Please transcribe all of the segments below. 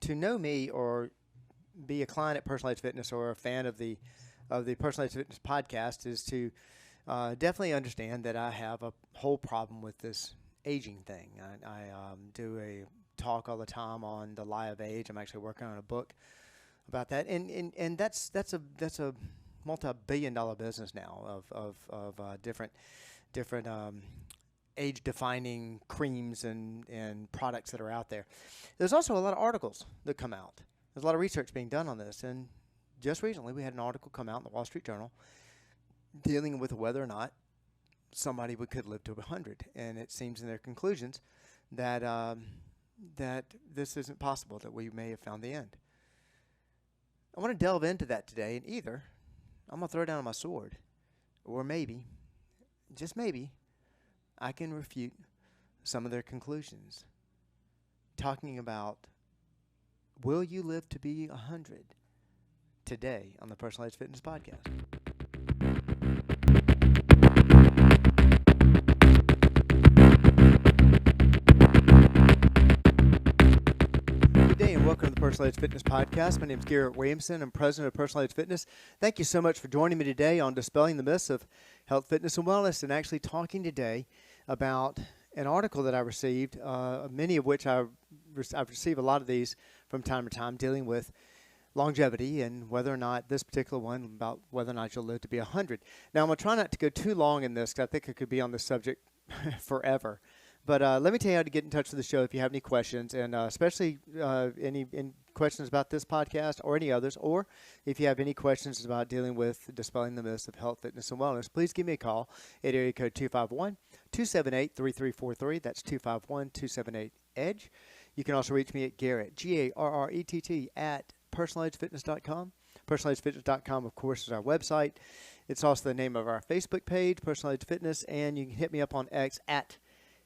to know me or be a client at Personalized Fitness or a fan of the Personalized Fitness podcast is to definitely understand that I have a whole problem with this aging thing. I do a talk all the time on the lie of age. I'm actually working on a book about that, and that's a multi-billion-dollar business now of different age-defining creams and products that are out there. There's also a lot of articles that come out. There's a lot of research being done on this, and just recently we had an article come out in the Wall Street Journal dealing with whether or not somebody could live to 100, and it seems in their conclusions that that this isn't possible, that we may have found the end. I want to delve into that today, and either I'm going to throw down my sword, or maybe, just maybe, I can refute some of their conclusions, talking about, will you live to be 100 today on the Personalized Fitness Podcast? Good day and welcome to the Personalized Fitness Podcast. My name is Garrett Williamson. I'm president of Personalized Fitness. Thank you so much for joining me today on Dispelling the Myths of Health, Fitness, and Wellness, and actually talking today about an article that I received, many of which I've received a lot of these from time to time, dealing with longevity and whether or not this particular one about whether or not you'll live to be 100. Now, I'm going to try not to go too long in this because I think I could be on this subject forever. But let me tell you how to get in touch with the show if you have any questions, and especially any questions about this podcast or any others, or if you have any questions about dealing with dispelling the myths of health, fitness, and wellness, please give me a call at area code 251-278-3343. That's 251-278-EDGE. You can also reach me at Garrett, Garrett, at personalizedfitness.com. Personalizedfitness.com, of course, is our website. It's also the name of our Facebook page, Personalized Fitness, and you can hit me up on X at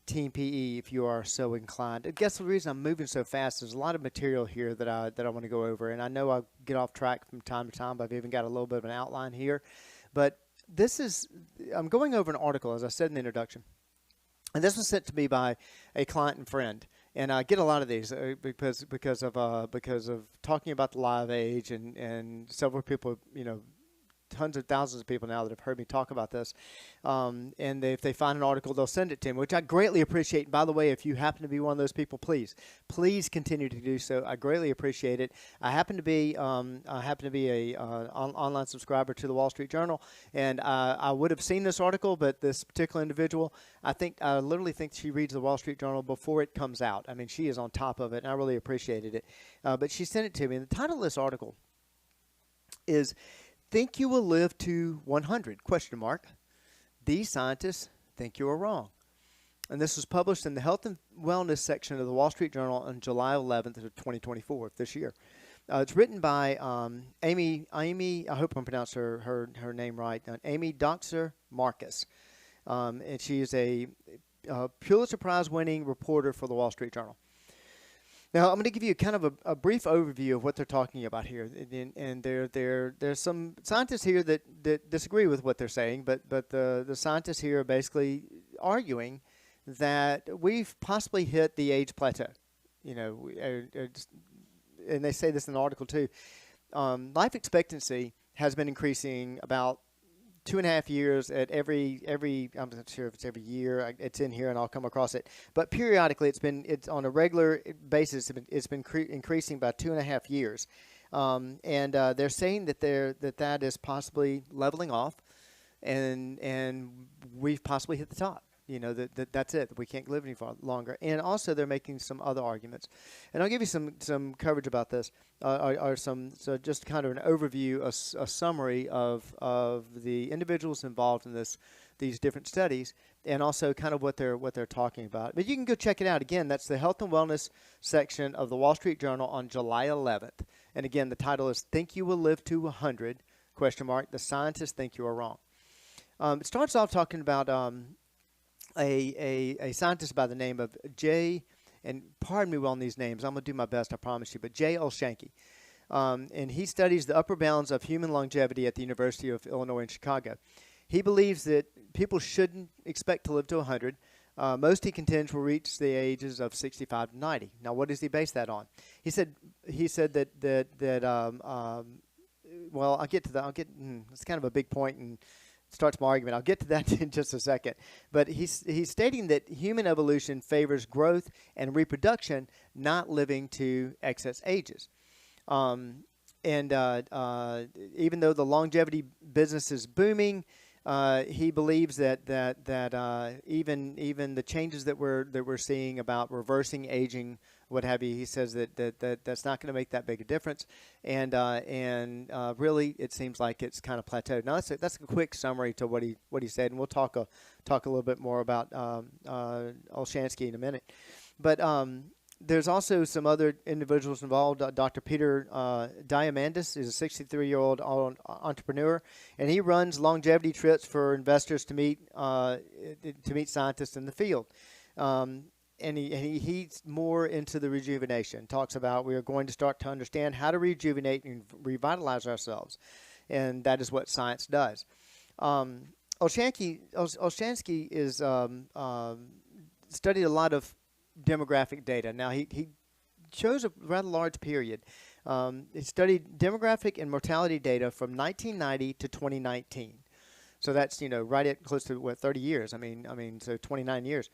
Team PE if you are so inclined. I guess the reason I'm moving so fast, there's a lot of material here that I want to go over, and I know I'll get off track from time to time, but I've even got a little bit of an outline here. But I'm going over an article, as I said in the introduction, and this was sent to me by a client and friend. And I get a lot of these because of talking about the lie of age, and several people, tons of thousands of people now that have heard me talk about this. And if they find an article, they'll send it to me, which I greatly appreciate. And by the way, if you happen to be one of those people, please continue to do so. I greatly appreciate it. I happen to be a online subscriber to the Wall Street Journal, and I would have seen this article, but this particular individual, I literally think she reads the Wall Street Journal before it comes out. I mean, she is on top of it, and I really appreciated it. But she sent it to me, and the title of this article is "Think You Will Live to 100? These scientists think you are wrong." And this was published in the Health and Wellness section of the Wall Street Journal on July 11th of 2024 of this year. It's written by Amy, I hope I'm pronouncing her name right, Amy Doxer Marcus. And she is a Pulitzer Prize-winning reporter for the Wall Street Journal. Now, I'm going to give you kind of a brief overview of what they're talking about here, and there's some scientists here that disagree with what they're saying, but the scientists here are basically arguing that we've possibly hit the age plateau, and they say this in the article too. Life expectancy has been increasing about 2.5 years at every I'm not sure if it's every year. It's in here and I'll come across it. But periodically it's on a regular basis. It's been increasing by 2.5 years. And they're saying that that is possibly leveling off, and we've possibly hit the top. That's it. We can't live any longer. And also they're making some other arguments. And I'll give you some coverage about this, so just kind of an overview, a summary of the individuals involved in these different studies, and also kind of what they're talking about. But you can go check it out. Again, that's the Health and Wellness section of the Wall Street Journal on July 11th. And again, the title is "Think You Will Live to 100? The scientists think you are wrong." It starts off talking about a scientist by the name of Jay, and pardon me on these names, I'm going to do my best, I promise you, but Jay Olshansky. And he studies the upper bounds of human longevity at the University of Illinois in Chicago. He believes that people shouldn't expect to live to 100. Most, he contends, will reach the ages of 65 to 90. Now, what does he base that on? He said well, I'll get to that. It's kind of a big point and starts my argument. I'll get to that in just a second. But he's stating that human evolution favors growth and reproduction, not living to excess ages. And even though the longevity business is booming, he believes that even the changes that we're seeing about reversing aging, what have you, he says that's not going to make that big a difference, and really it seems like it's kind of plateaued. Now that's a quick summary to what he said, and we'll talk a little bit more about Olshansky in a minute, but. There's also some other individuals involved. Dr. Peter Diamandis is a 63-year-old entrepreneur, and he runs longevity trips for investors to meet scientists in the field. And he's more into the rejuvenation. Talks about we are going to start to understand how to rejuvenate and revitalize ourselves, and that is what science does. Olshansky is studied a lot of demographic data. Now, he chose a rather large period. He studied demographic and mortality data from 1990 to 2019. So that's, right at close to 30 years. I mean, so 29 years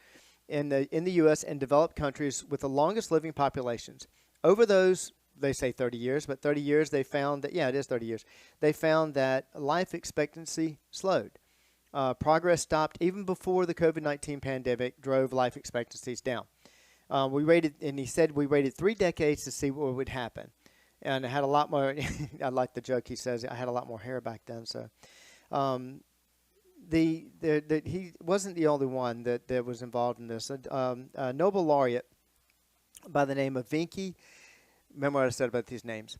in the U.S. and developed countries with the longest living populations. Over those, they say 30 years, but 30 years they found that, it is 30 years. They found that life expectancy slowed. Progress stopped even before the COVID-19 pandemic drove life expectancies down. He said we waited 3 decades to see what would happen. And I had a lot more, I like the joke he says, I had a lot more hair back then. So he wasn't the only one that was involved in this. A Nobel laureate by the name of Venki, remember what I said about these names,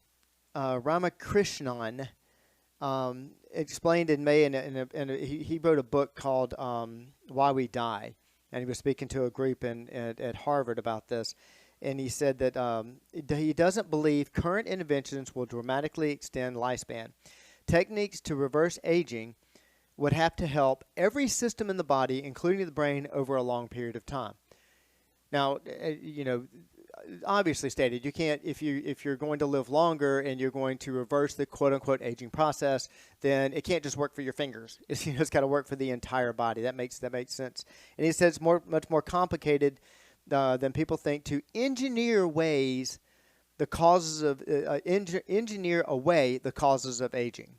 Ramakrishnan, explained in May, and he wrote a book called Why We Die. And he was speaking to a group at Harvard about this. And he said that he doesn't believe current interventions will dramatically extend lifespan. Techniques to reverse aging would have to help every system in the body, including the brain, over a long period of time. Now, obviously stated, you can't, if you're going to live longer and you're going to reverse the quote-unquote aging process, then it can't just work for your fingers. It's got to work for the entire body. That makes sense. And he says it's much more complicated than people think to engineer ways the causes of engineer away the causes of aging.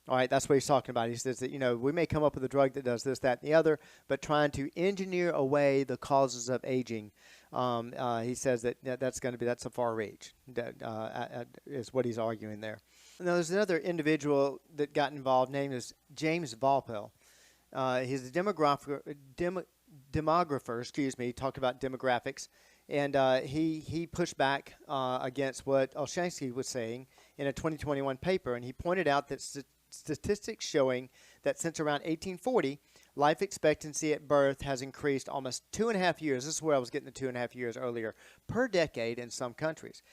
All right, that's what he's talking about. He says that, we may come up with a drug that does this, that, and the other, but trying to engineer away the causes of aging, he says that's a far reach. That is what he's arguing there. Now, there's another individual that got involved, named is James Voelpel. He's a demographer, he talked about demographics, and he pushed back against what Olshansky was saying in a 2021 paper, and he pointed out that statistics showing that since around 1840, life expectancy at birth has increased almost 2.5 years. This is where I was getting the 2.5 years earlier, per decade in some countries.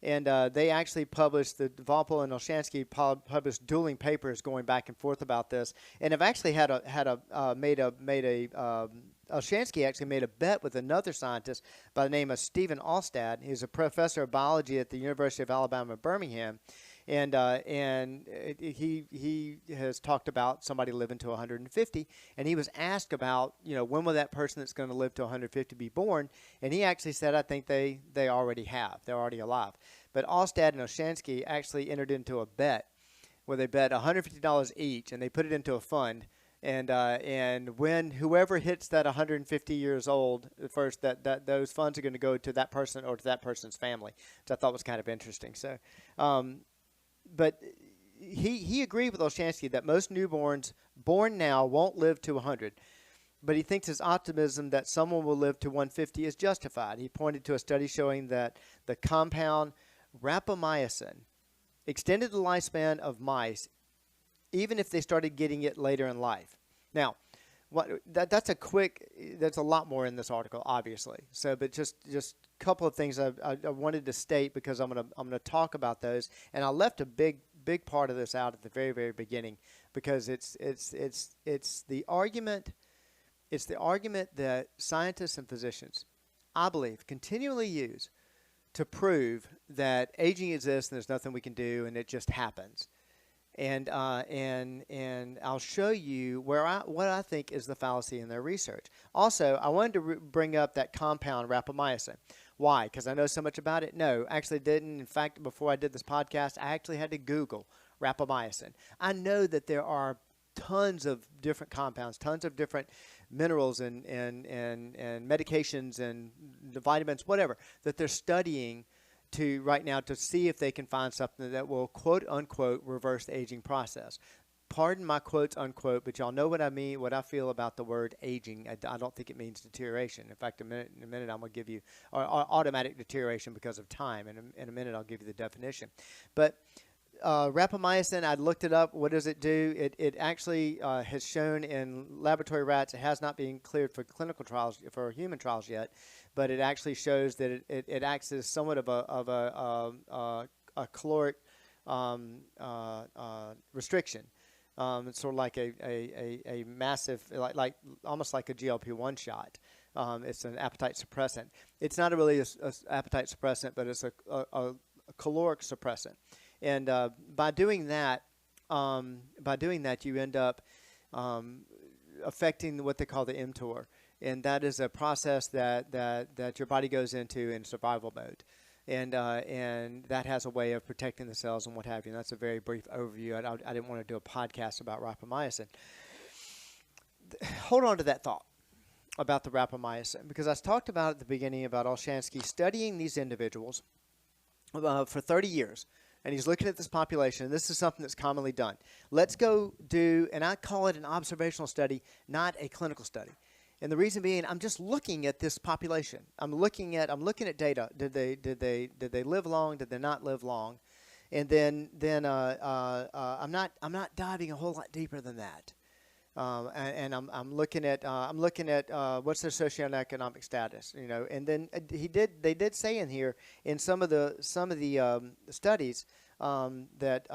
And they actually published, the Voelpel and Olshansky published dueling papers going back and forth about this, and have actually Olshansky actually made a bet with another scientist by the name of Stephen Alstad. He's a professor of biology at the University of Alabama, Birmingham. And he has talked about somebody living to 150, and he was asked about, when will that person that's going to live to 150 be born? And he actually said, I think they already have. They're already alive. But Alstad and Olshansky actually entered into a bet where they bet $150 each, and they put it into a fund. And when whoever hits that 150 years old first, that those funds are going to go to that person or to that person's family, which I thought was kind of interesting. So. But he agreed with Olshansky that most newborns born now won't live to 100. But he thinks his optimism that someone will live to 150 is justified. He pointed to a study showing that the compound rapamycin extended the lifespan of mice, even if they started getting it later in life. Now, that's a lot more in this article, obviously. So, but just a couple of things I wanted to state, because I'm gonna talk about those, and I left a big part of this out at the very, very beginning, because it's the argument It's the argument that scientists and physicians, I believe, continually use to prove that aging exists and there's nothing we can do and it just happens. And I'll show you what I think is the fallacy in their research. Also, I wanted to bring up that compound rapamycin. Why? Because I know so much about it? No, actually didn't. In fact, before I did this podcast, I actually had to Google rapamycin. I know that there are tons of different compounds, tons of different minerals and medications and the vitamins, whatever, that they're studying to right now to see if they can find something that will quote unquote reverse the aging process. Pardon my quotes unquote, but y'all know what I mean, what I feel about the word aging. I don't think it means deterioration. In fact, in a minute I'm going to give you automatic deterioration because of time. In a minute I'll give you the definition. But rapamycin, I looked it up. What does it do? It actually has shown in laboratory rats. It has not been cleared for clinical trials, for human trials yet, but it actually shows that it acts as somewhat of a caloric restriction. It's sort of like a massive, like almost like a GLP-1 shot. It's an appetite suppressant. It's not really a appetite suppressant, but it's a caloric suppressant. And by doing that, you end up affecting what they call the mTOR, and that is a process that your body goes into in survival mode, and that has a way of protecting the cells and what have you. And that's a very brief overview. I didn't want to do a podcast about rapamycin. Hold on to that thought about the rapamycin, because I talked about at the beginning about Olshansky studying these individuals for 30 years. And he's looking at this population, and this is something that's commonly done. Let's go do, and I call it an observational study, not a clinical study. And the reason being, I'm just looking at this population. I'm looking at data. Did they live long? Did they not live long? And then I'm not diving a whole lot deeper than that. And I'm looking at what's their socioeconomic status, and then they did say in here in some of the studies that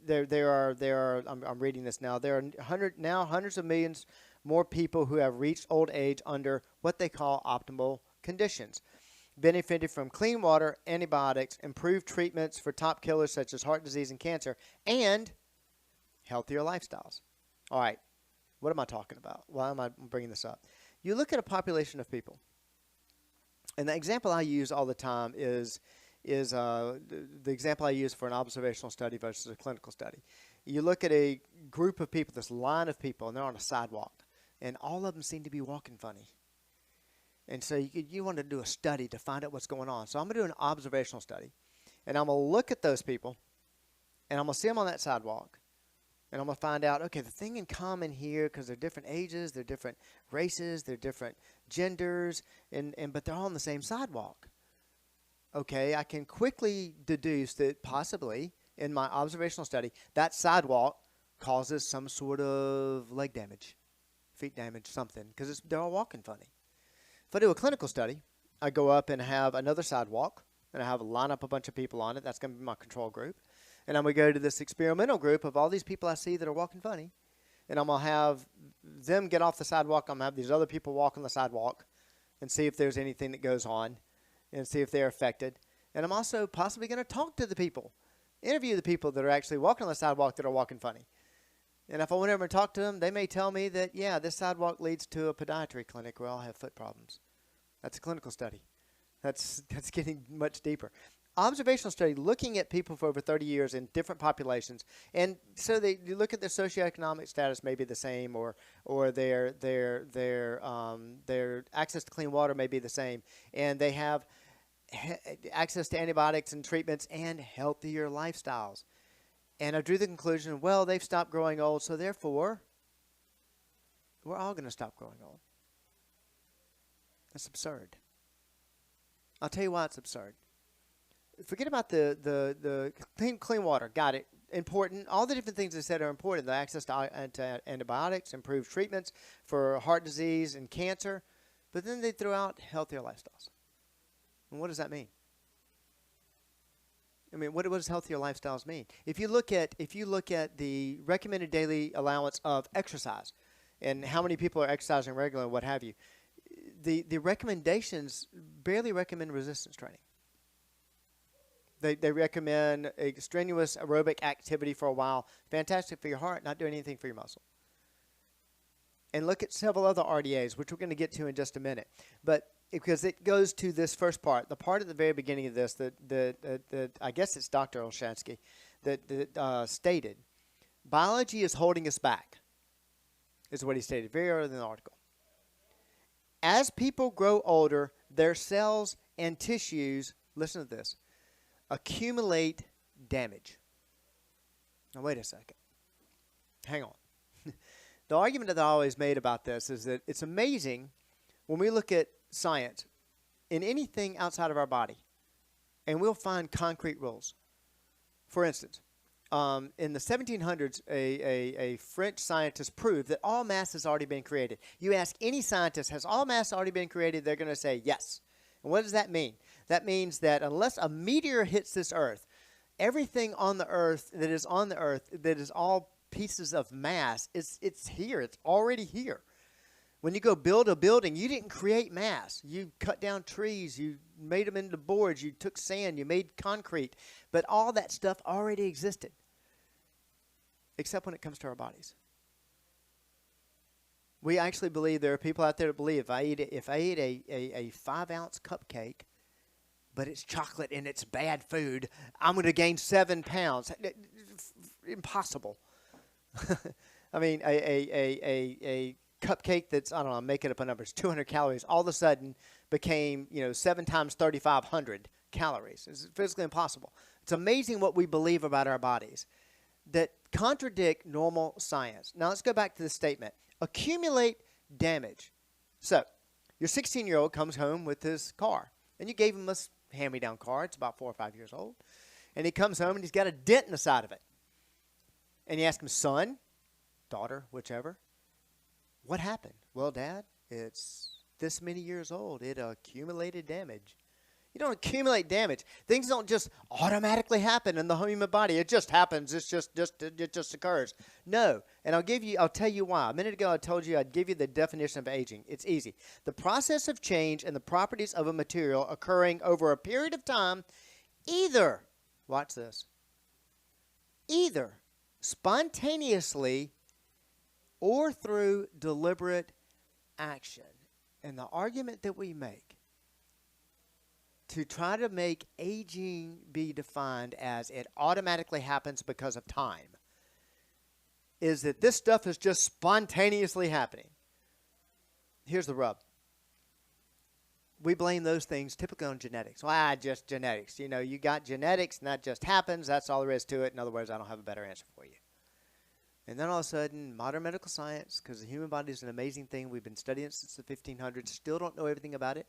there are I'm reading this now, there are hundreds of millions more people who have reached old age under what they call optimal conditions, benefited from clean water, antibiotics, improved treatments for top killers such as heart disease and cancer, and healthier lifestyles. All right, what am I talking about? Why am I bringing this up? You look at a population of people, and the example I use all the time is the example I use for an observational study versus a clinical study. You look at a group of people, this line of people, and they're on a sidewalk, and all of them seem to be walking funny. And so you want to do a study to find out what's going on. So I'm going to do an observational study, and I'm going to look at those people, and I'm going to see them on that sidewalk. And I'm going to find out, okay, the thing in common here, because they're different ages, they're different races, they're different genders, but they're all on the same sidewalk. Okay, I can quickly deduce that possibly in my observational study, that sidewalk causes some sort of leg damage, feet damage, something, because they're all walking funny. If I do a clinical study, I go up and have another sidewalk, and I have line up a bunch of people on it. That's going to be my control group. And I'm going to go to this experimental group of all these people I see that are walking funny. And I'm going to have them get off the sidewalk. I'm going to have these other people walk on the sidewalk and see if there's anything that goes on and see if they're affected. And I'm also possibly going to talk to the people, interview the people that are actually walking on the sidewalk that are walking funny. And if I went over and talked to them, they may tell me that, yeah, this sidewalk leads to a podiatry clinic where I'll have foot problems. That's a clinical study. That's getting much deeper. Observational study, looking at people for over 30 years in different populations, and so you look at their socioeconomic status may be the same, or their access to clean water may be the same, and they have access to antibiotics and treatments and healthier lifestyles. And I drew the conclusion, well, they've stopped growing old, so therefore, we're all going to stop growing old. That's absurd. I'll tell you why it's absurd. Forget about the clean water. Got it. Important. All the different things I said are important. The access to antibiotics, improved treatments for heart disease and cancer. But then they threw out healthier lifestyles. And what does that mean? I mean, what does healthier lifestyles mean? If you look at the recommended daily allowance of exercise, and how many people are exercising regularly and what have you. The recommendations barely recommend resistance training. They recommend a strenuous aerobic activity for a while. Fantastic for your heart, not doing anything for your muscle. And look at several other RDAs, which we're going to get to in just a minute. But because it goes to this first part, the part at the very beginning of this, that I guess it's Dr. Olshansky, that stated, biology is holding us back, is what he stated very early in the article. As people grow older, their cells and tissues, listen to this, accumulate damage. Now, wait a second. Hang on. The argument that I always made about this is that it's amazing when we look at science in anything outside of our body, and we'll find concrete rules. For instance, in the 1700s, a French scientist proved that all mass has already been created. You ask any scientist, has all mass already been created? They're going to say yes. And what does that mean? That means that unless a meteor hits this earth, everything on the earth, that is all pieces of mass, it's here. It's already here. When you go build a building, you didn't create mass. You cut down trees. You made them into boards. You took sand. You made concrete. But all that stuff already existed, except when it comes to our bodies. We actually believe there are people out there that believe if I eat a 5-ounce cupcake, but it's chocolate and it's bad food, I'm going to gain 7 pounds. Impossible. I mean, a cupcake that's, I don't know, I'm making up a number, it's 200 calories, all of a sudden became, 7 times 3,500 calories. It's physically impossible. It's amazing what we believe about our bodies that contradict normal science. Now, let's go back to the statement. Accumulate damage. So, your 16-year-old comes home with his car, and you gave him a hand-me-down car. It's about 4 or 5 years old. And he comes home, and he's got a dent in the side of it. And you ask him, son, daughter, whichever, what happened? Well, Dad, it's this many years old. It accumulated damage. You don't accumulate damage. Things don't just automatically happen in the human body. It just happens. It just occurs. No. And I'll tell you why. A minute ago I told you I'd give you the definition of aging. It's easy. The process of change in the properties of a material occurring over a period of time, either, watch this, either spontaneously or through deliberate action. And the argument that we make to try to make aging be defined as it automatically happens because of time is that this stuff is just spontaneously happening. Here's the rub. We blame those things typically on genetics. Well, just genetics. You got genetics and that just happens. That's all there is to it. In other words, I don't have a better answer for you. And then all of a sudden, modern medical science, because the human body is an amazing thing. We've been studying it since the 1500s. Still don't know everything about it.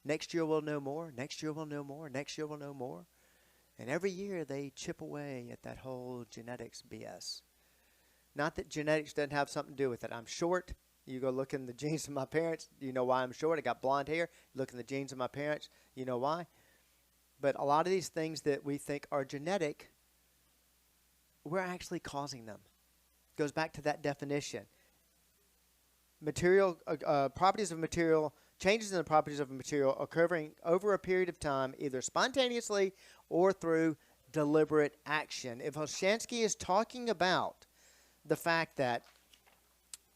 Next year we'll know more. Next year we'll know more. Next year we'll know more. And every year they chip away at that whole genetics BS. Not that genetics doesn't have something to do with it. I'm short. You go look in the genes of my parents. You know why I'm short. I got blonde hair. Look in the genes of my parents. You know why. But a lot of these things that we think are genetic, we're actually causing them. Goes back to that definition. Material properties of material, changes in the properties of a material occurring over a period of time, either spontaneously or through deliberate action. If Olshansky is talking about the fact that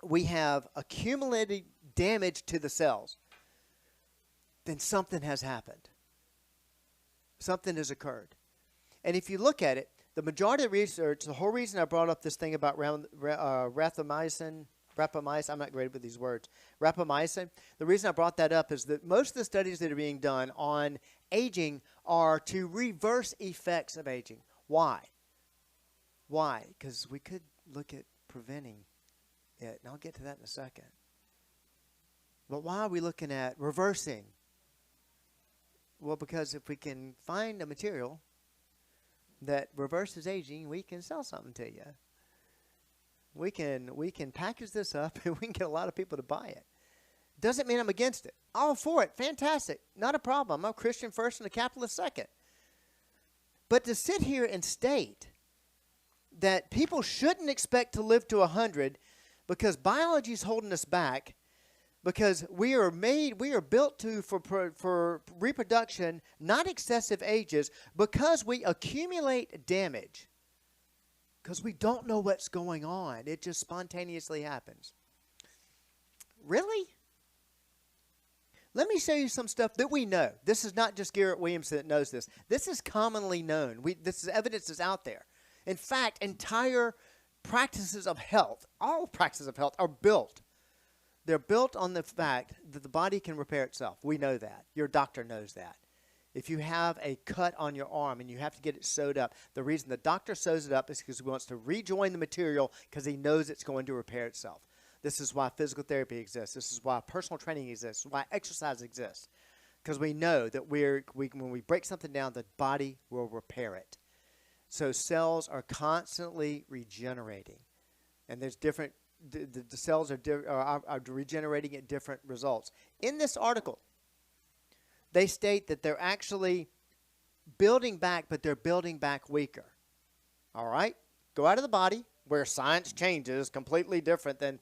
we have accumulated damage to the cells, then something has happened. Something has occurred. And if you look at it, the majority of the research, the whole reason I brought up this thing about rapamycin, I'm not great with these words, rapamycin, the reason I brought that up is that most of the studies that are being done on aging are to reverse effects of aging. Why? Why? Because we could look at preventing it, and I'll get to that in a second. But why are we looking at reversing? Well, because if we can find a material that reverses aging, we can sell something to you. We can package this up and we can get a lot of people to buy it. Doesn't mean I'm against it. All for it. Fantastic. Not a problem. I'm a Christian first and a capitalist second. But to sit here and state that people shouldn't expect to live to 100 because biology is holding us back, because we are built for reproduction, not excessive ages, because we accumulate damage, because we don't know what's going on. It just spontaneously happens. Really? Let me show you some stuff that we know. This is not just Garrett Williamson that knows this. This is commonly known. This is evidence that's out there. In fact, entire practices of health, all practices of health are built. They're built on the fact that the body can repair itself. We know that. Your doctor knows that. If you have a cut on your arm and you have to get it sewed up, the reason the doctor sews it up is because he wants to rejoin the material because he knows it's going to repair itself. This is why physical therapy exists. This is why personal training exists, why exercise exists. Because we know that when we break something down, the body will repair it. So cells are constantly regenerating. And there's different, the cells are regenerating at different results. In this article, they state that they're actually building back, but they're building back weaker. All right? Go out of the body, where science changes, completely different than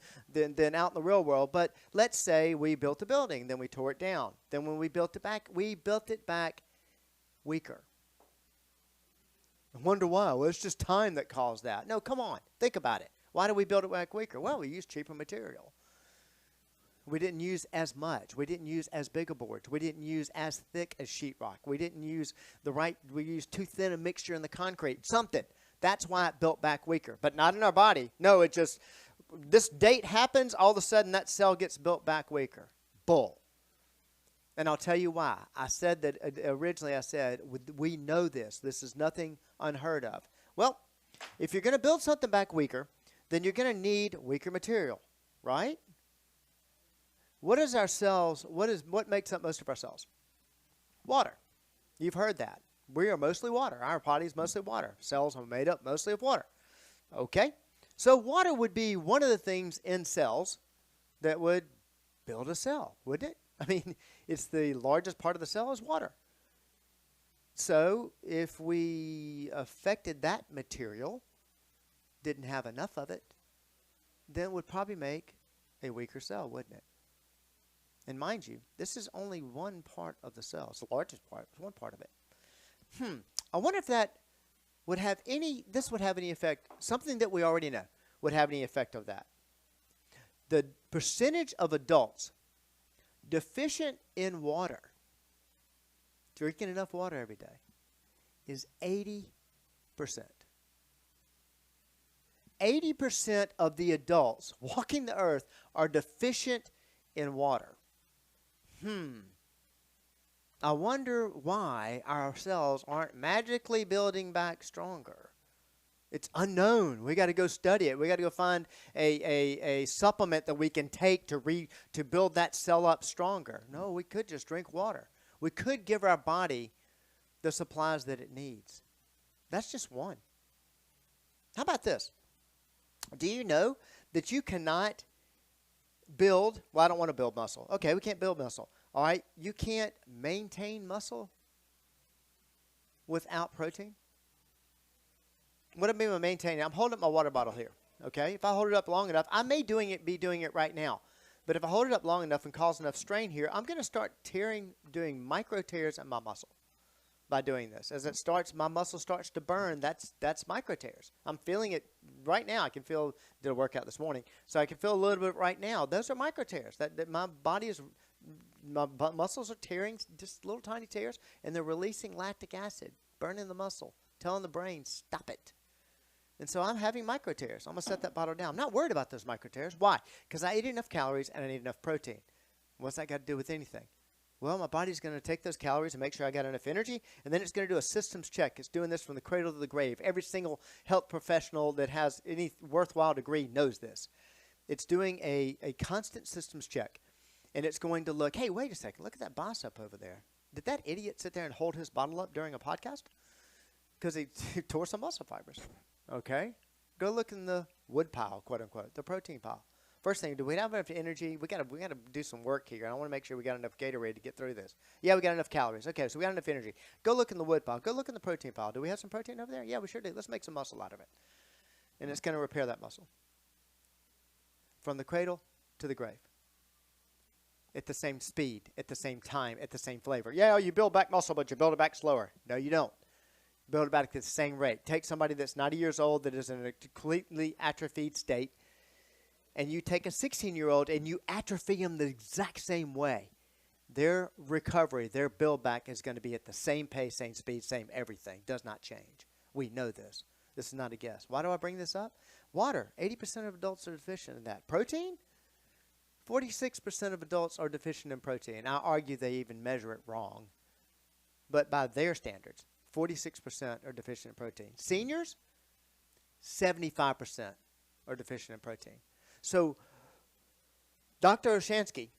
out in the real world. But let's say we built a building, then we tore it down. Then when we built it back weaker. I wonder why. Well, it's just time that caused that. No, come on. Think about it. Why did we build it back weaker? Well, we used cheaper material. We didn't use as much. We didn't use as big a boards. We didn't use as thick as sheetrock. We didn't use we used too thin a mixture in the concrete. Something. That's why it built back weaker, but not in our body. No, it just, this date happens, all of a sudden that cell gets built back weaker. Bull. And I'll tell you why. I said that originally, I said, we know this. This is nothing unheard of. Well, if you're going to build something back weaker, then you're going to need weaker material, right? What is our cells, what makes up most of our cells? Water. You've heard that. We are mostly water. Our body is mostly water. Cells are made up mostly of water. Okay? So water would be one of the things in cells that would build a cell, wouldn't it? I mean, it's the largest part of the cell is water. So if we affected that material, didn't have enough of it, then it would probably make a weaker cell, wouldn't it? And mind you, this is only one part of the cell. It's the largest part. It's one part of it. I wonder if that would have any effect, something that we already know would have any effect of that. The percentage of adults deficient in water, drinking enough water every day, is 80%. 80% of the adults walking the earth are deficient in water. I wonder why our cells aren't magically building back stronger. It's unknown. We got to go study it. We got to go find a supplement that we can take to build that cell up stronger. No, we could just drink water. We could give our body the supplies that it needs. That's just one. How about this? Do you know that you cannot build, well, I don't want to build muscle. Okay, we can't build muscle. All right, you can't maintain muscle without protein. What do I mean by maintaining? I'm holding up my water bottle here, okay? If I hold it up long enough, I may be doing it right now. But if I hold it up long enough and cause enough strain here, I'm going to start doing micro tears in my muscle by doing this. As my muscle starts to burn, that's micro tears. I'm feeling it right now. I can feel, did a workout this morning, so I can feel a little bit right now. Those are micro tears. That my muscles are tearing, just little tiny tears, and they're releasing lactic acid, burning the muscle, telling the brain, stop it. And so I'm having micro tears. I'm going to set that bottle down. I'm not worried about those micro tears. Why? Because I ate enough calories and I need enough protein. What's that got to do with anything? Well, my body's going to take those calories and make sure I got enough energy, and then it's going to do a systems check. It's doing this from the cradle to the grave. Every single health professional that has any worthwhile degree knows this. It's doing a constant systems check, and it's going to look, hey, wait a second, look at that bicep over there. Did that idiot sit there and hold his bottle up during a podcast? Because he tore some muscle fibers. Okay? Go look in the wood pile, quote unquote, the protein pile. First thing, do we have enough energy? We gotta do some work here. I want to make sure we got enough Gatorade to get through this. Yeah, we got enough calories. Okay, so we got enough energy. Go look in the wood pile. Go look in the protein pile. Do we have some protein over there? Yeah, we sure do. Let's make some muscle out of it. And it's going to repair that muscle. from the cradle to the grave. At the same speed, at the same time, at the same flavor. Yeah, you build back muscle, but you build it back slower. No, you don't. Build it back at the same rate. Take somebody that's 90 years old that is in a completely atrophied state, and you take a 16-year-old and you atrophy them the exact same way. Their recovery, their build back is going to be at the same pace, same speed, same everything. Does not change. We know this. This is not a guess. Why do I bring this up? Water. 80% of adults are deficient in that. Protein? 46% of adults are deficient in protein. I argue they even measure it wrong. But by their standards, 46% are deficient in protein. Seniors? 75% are deficient in protein. So, Dr. Olshansky,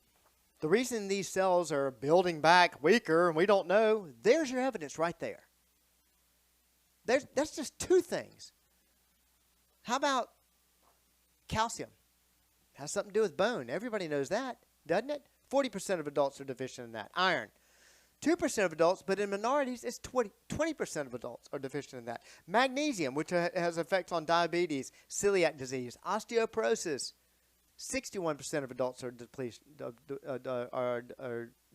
the reason these cells are building back weaker and we don't know, there's your evidence right there. That's just two things. How about calcium? Has something to do with bone. Everybody knows that, doesn't it? 40% of adults are deficient in that. Iron. 2% of adults, but in minorities, it's 20% of adults are deficient in that. Magnesium, which has effects on diabetes, celiac disease, osteoporosis. 61% of adults are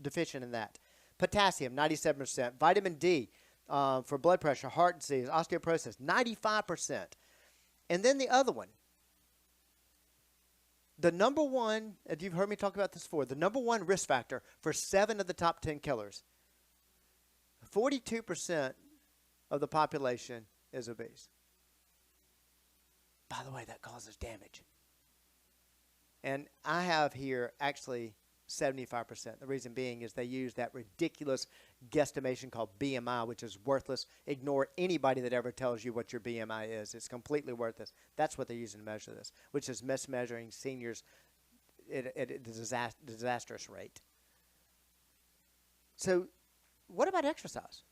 deficient in that. Potassium, 97%. Vitamin D for blood pressure, heart disease, osteoporosis, 95%. And then the other one, the number one, and you've heard me talk about this before, the number one risk factor for 7 of the top 10 killers, 42% of the population is obese. By the way, that causes damage. And I have here actually 75%. The reason being is they use that ridiculous guesstimation called BMI, which is worthless. Ignore anybody that ever tells you what your BMI is. It's completely worthless. That's what they're using to measure this, which is mismeasuring seniors at a disastrous rate. So what about exercise?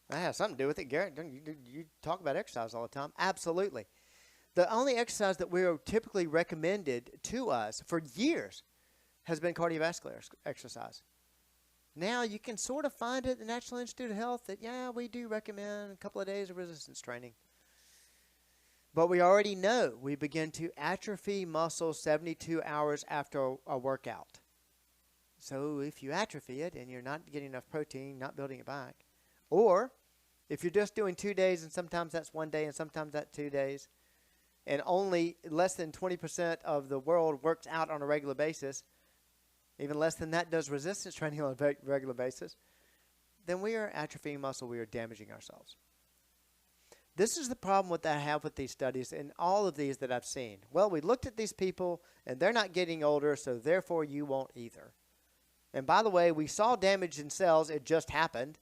That has something to do with it, Garrett. You talk about exercise all the time. Absolutely. The only exercise that we are typically recommended to us for years has been cardiovascular exercise. Now you can sort of find it at the National Institute of Health that, yeah, we do recommend a couple of days of resistance training. But we already know we begin to atrophy muscle 72 hours after a workout. So if you atrophy it and you're not getting enough protein, not building it back, or if you're just doing 2 days and sometimes that's 1 day and sometimes that's 2 days, and only less than 20% of the world works out on a regular basis, even less than that does resistance training on a regular basis, then we are atrophying muscle. We are damaging ourselves. This is the problem that I have with these studies and all of these that I've seen. Well, we looked at these people, and they're not getting older, so therefore you won't either. And by the way, we saw damage in cells. It just happened.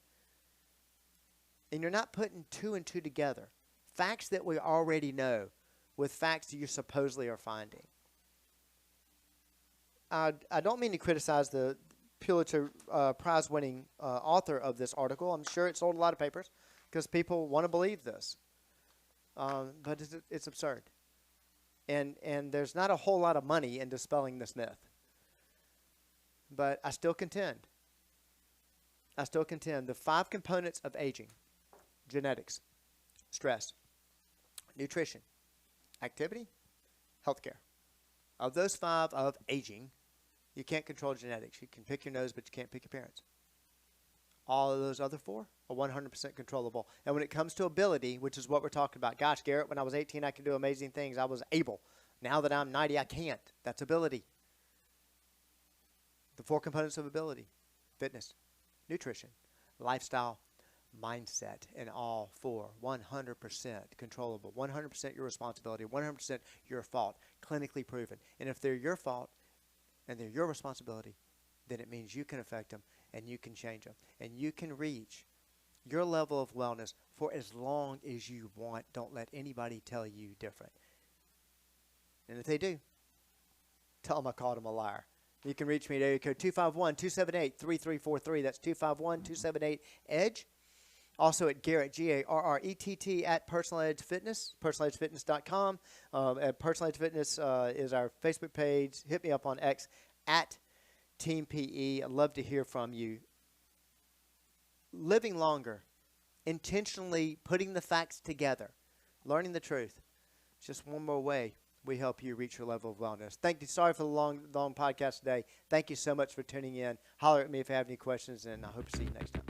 And you're not putting 2 and 2 together. Facts that we already know with facts that you supposedly are finding. I don't mean to criticize the Pulitzer Prize-winning author of this article. I'm sure it sold a lot of papers because people want to believe this. But it's absurd. And there's not a whole lot of money in dispelling this myth. But I still contend. The 5 components of aging: genetics, stress, nutrition, activity, healthcare. Of those 5 of aging, you can't control genetics. You can pick your nose, but you can't pick your parents. All of those other 4 are 100% controllable. And when it comes to ability, which is what we're talking about, gosh, Garrett, when I was 18, I could do amazing things. I was able. Now that I'm 90, I can't. That's ability. The 4 components of ability: fitness, nutrition, lifestyle, mindset, and all 4 100% controllable, 100% your responsibility, 100% your fault, clinically proven. And if they're your fault and they're your responsibility, then it means you can affect them and you can change them and you can reach your level of wellness for as long as you want. Don't let anybody tell you different. And if they do, tell them I called them a liar. You can reach me at area code 251-278-3343. That's 251-278-EDGE. Also at Garrett, Garrett, at Personal Edge Fitness, personaledgefitness.com. At Personal Edge Fitness is our Facebook page. Hit me up on X at Team PE. I'd love to hear from you. Living longer, intentionally putting the facts together, learning the truth. It's just one more way we help you reach your level of wellness. Thank you. Sorry for the long podcast today. Thank you so much for tuning in. Holler at me if you have any questions, and I hope to see you next time.